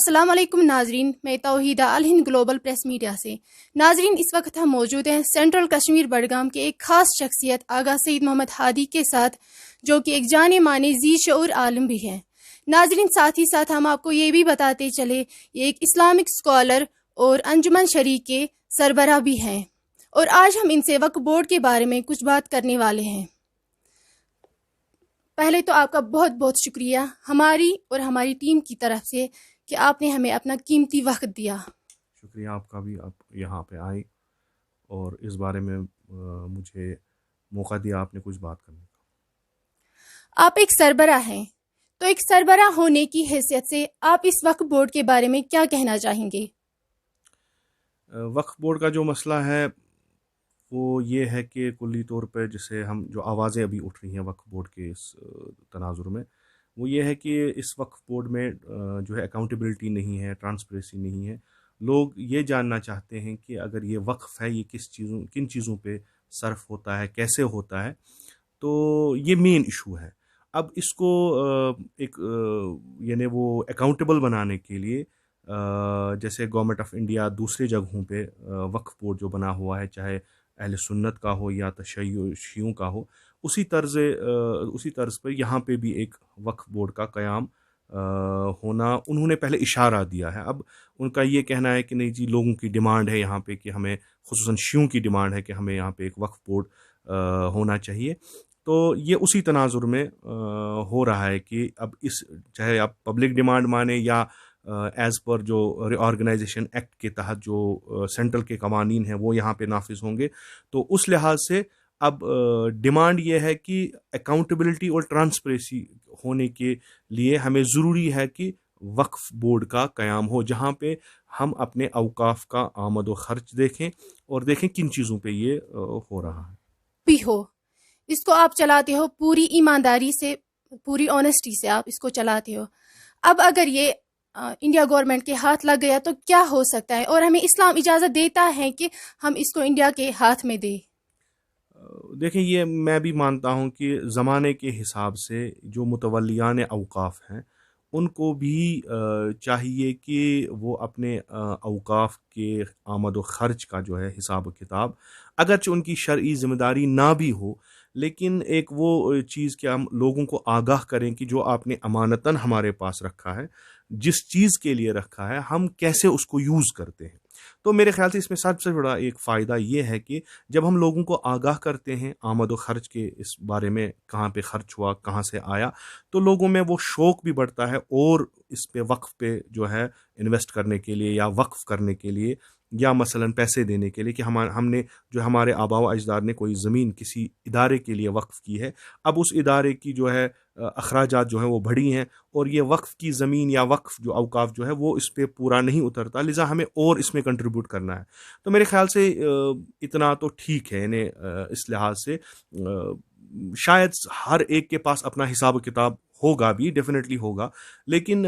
السلام علیکم ناظرین، میں توحیدہ الہند گلوبل پریس میڈیا سے۔ ناظرین، اس وقت ہم موجود ہیں سینٹرل کشمیر بڈگام کے ایک خاص شخصیت آغا سید محمد ہادی کے ساتھ، جو کہ ایک جانے مانے ذی شعور عالم بھی ہیں۔ ناظرین، ساتھ ہی ساتھ ہم آپ کو یہ بھی بتاتے چلے، یہ ایک اسلامک اسکالر اور انجمن شریک کے سربراہ بھی ہیں، اور آج ہم ان سے وقف بورڈ کے بارے میں کچھ بات کرنے والے ہیں۔ پہلے تو آپ کا بہت بہت شکریہ ہماری اور ہماری ٹیم کی طرف سے کہ آپ نے ہمیں اپنا قیمتی وقت دیا۔ شکریہ آپ کا بھی، آپ یہاں پہ آئے اور اس بارے میں مجھے موقع دیا آپ نے کچھ بات کرنے کا۔ آپ ایک سربراہ ہیں، تو ایک سربراہ ہونے کی حیثیت سے آپ اس وقف بورڈ کے بارے میں کیا کہنا چاہیں گے؟ وقف بورڈ کا جو مسئلہ ہے وہ یہ ہے کہ کلی طور پہ جسے ہم جو آوازیں ابھی اٹھ رہی ہیں وقف بورڈ کے اس تناظر میں، وہ یہ ہے کہ اس وقف بورڈ میں جو ہے اکاؤنٹیبلٹی نہیں ہے، ٹرانسپریسی نہیں ہے۔ لوگ یہ جاننا چاہتے ہیں کہ اگر یہ وقف ہے یہ کن چیزوں پہ صرف ہوتا ہے، کیسے ہوتا ہے، تو یہ مین ایشو ہے۔ اب اس کو ایک یعنی وہ اکاؤنٹیبل بنانے کے لیے جیسے گورنمنٹ آف انڈیا دوسرے جگہوں پہ وقف بورڈ جو بنا ہوا ہے، چاہے اہل سنت کا ہو یا شیعوں کا ہو، اسی طرز پر یہاں پہ بھی ایک وقف بورڈ کا قیام ہونا انہوں نے پہلے اشارہ دیا ہے۔ اب ان کا یہ کہنا ہے کہ نہیں جی، لوگوں کی ڈیمانڈ ہے یہاں پہ کہ ہمیں، خصوصاً شیعوں کی ڈیمانڈ ہے کہ ہمیں یہاں پہ ایک وقف بورڈ ہونا چاہیے۔ تو یہ اسی تناظر میں ہو رہا ہے کہ اب اس چاہے آپ پبلک ڈیمانڈ مانیں یا ایز پر جو ری آرگنائزیشن ایکٹ کے تحت جو سینٹرل کے قوانین ہیں وہ یہاں پہ نافذ ہوں گے، تو اس لحاظ سے اب ڈیمانڈ یہ ہے کہ اکاؤنٹیبلٹی اور ٹرانسپریسی ہونے کے لیے ہمیں ضروری ہے کہ وقف بورڈ کا قیام ہو، جہاں پہ ہم اپنے اوقاف کا آمد و خرچ دیکھیں اور دیکھیں کن چیزوں پہ یہ ہو رہا ہے۔ بھی ہو اس کو آپ چلاتے ہو پوری ایمانداری سے، پوری آنیسٹی سے آپ اس کو چلاتے ہو۔ اب اگر یہ انڈیا گورنمنٹ کے ہاتھ لگ گیا تو کیا ہو سکتا ہے، اور ہمیں اسلام اجازت دیتا ہے کہ ہم اس کو انڈیا کے ہاتھ میں دیں؟ دیکھیں، یہ میں بھی مانتا ہوں کہ زمانے کے حساب سے جو متولیان اوقاف ہیں ان کو بھی چاہیے کہ وہ اپنے اوقاف کے آمد و خرچ کا جو ہے حساب و کتاب، اگرچہ ان کی شرعی ذمہ داری نہ بھی ہو، لیکن ایک وہ چیز کہ ہم لوگوں کو آگاہ کریں کہ جو آپ نے امانتاً ہمارے پاس رکھا ہے، جس چیز کے لیے رکھا ہے، ہم کیسے اس کو یوز کرتے ہیں۔ تو میرے خیال سے اس میں سب سے بڑا ایک فائدہ یہ ہے کہ جب ہم لوگوں کو آگاہ کرتے ہیں آمد و خرچ کے اس بارے میں، کہاں پہ خرچ ہوا، کہاں سے آیا، تو لوگوں میں وہ شوق بھی بڑھتا ہے اور اس پہ وقف پہ جو ہے انویسٹ کرنے کے لیے یا وقف کرنے کے لیے یا مثلاً پیسے دینے کے لیے کہ ہم نے جو ہمارے آباء و اجداد نے کوئی زمین کسی ادارے کے لیے وقف کی ہے، اب اس ادارے کی جو ہے اخراجات جو ہیں وہ بڑھی ہیں، اور یہ وقف کی زمین یا وقف جو اوقاف جو ہے وہ اس پہ پورا نہیں اترتا، لذا ہمیں اور اس میں کنٹریبیوٹ کرنا ہے۔ تو میرے خیال سے اتنا تو ٹھیک ہے، یعنی اس لحاظ سے شاید ہر ایک کے پاس اپنا حساب و کتاب ہوگا بھی، ڈیفینیٹلی ہوگا، لیکن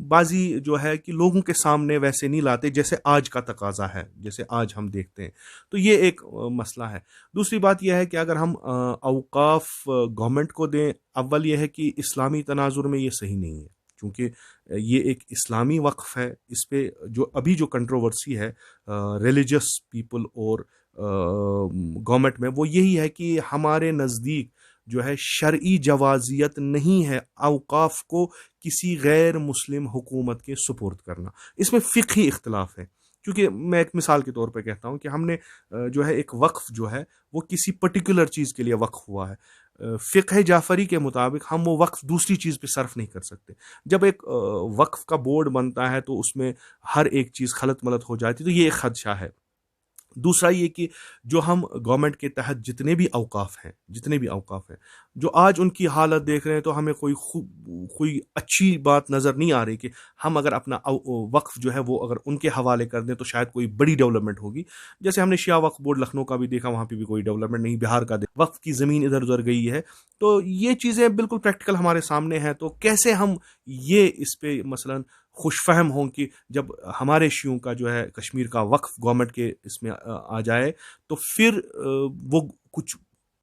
بعضی جو ہے کہ لوگوں کے سامنے ویسے نہیں لاتے جیسے آج کا تقاضا ہے، جیسے آج ہم دیکھتے ہیں۔ تو یہ ایک مسئلہ ہے۔ دوسری بات یہ ہے کہ اگر ہم اوقاف گورنمنٹ کو دیں، اول یہ ہے کہ اسلامی تناظر میں یہ صحیح نہیں ہے، کیونکہ یہ ایک اسلامی وقف ہے۔ اس پہ جو ابھی جو کنٹروورسی ہے ریلیجس پیپل اور گورنمنٹ میں، وہ یہی ہے کہ ہمارے نزدیک جو ہے شرعی جوازیت نہیں ہے اوقاف کو کسی غیر مسلم حکومت کے سپرد کرنا۔ اس میں فقہی اختلاف ہے، کیونکہ میں ایک مثال کے طور پہ کہتا ہوں کہ ہم نے جو ہے ایک وقف جو ہے وہ کسی پرٹیکولر چیز کے لیے وقف ہوا ہے، فقہ جعفری کے مطابق ہم وہ وقف دوسری چیز پہ صرف نہیں کر سکتے۔ جب ایک وقف کا بورڈ بنتا ہے تو اس میں ہر ایک چیز خلط ملط ہو جاتی، تو یہ ایک خدشہ ہے۔ دوسرا یہ کہ جو ہم گورنمنٹ کے تحت جتنے بھی اوقاف ہیں جو آج ان کی حالت دیکھ رہے ہیں، تو ہمیں کوئی اچھی بات نظر نہیں آ رہی کہ ہم اگر اپنا وقف جو ہے وہ اگر ان کے حوالے کر دیں تو شاید کوئی بڑی ڈیولپمنٹ ہوگی۔ جیسے ہم نے شیعہ وقف بورڈ لکھنؤ کا بھی دیکھا، وہاں پہ بھی کوئی ڈیولپمنٹ نہیں، بہار کا وقف کی زمین ادھر ادھر گئی ہے۔ تو یہ چیزیں بالکل پریکٹیکل ہمارے سامنے ہیں، تو کیسے ہم یہ اس پہ مثلاً خوش فہم ہوں کہ جب ہمارے شیعوں کا جو ہے کشمیر کا وقف گورنمنٹ کے اس میں آ جائے تو پھر وہ کچھ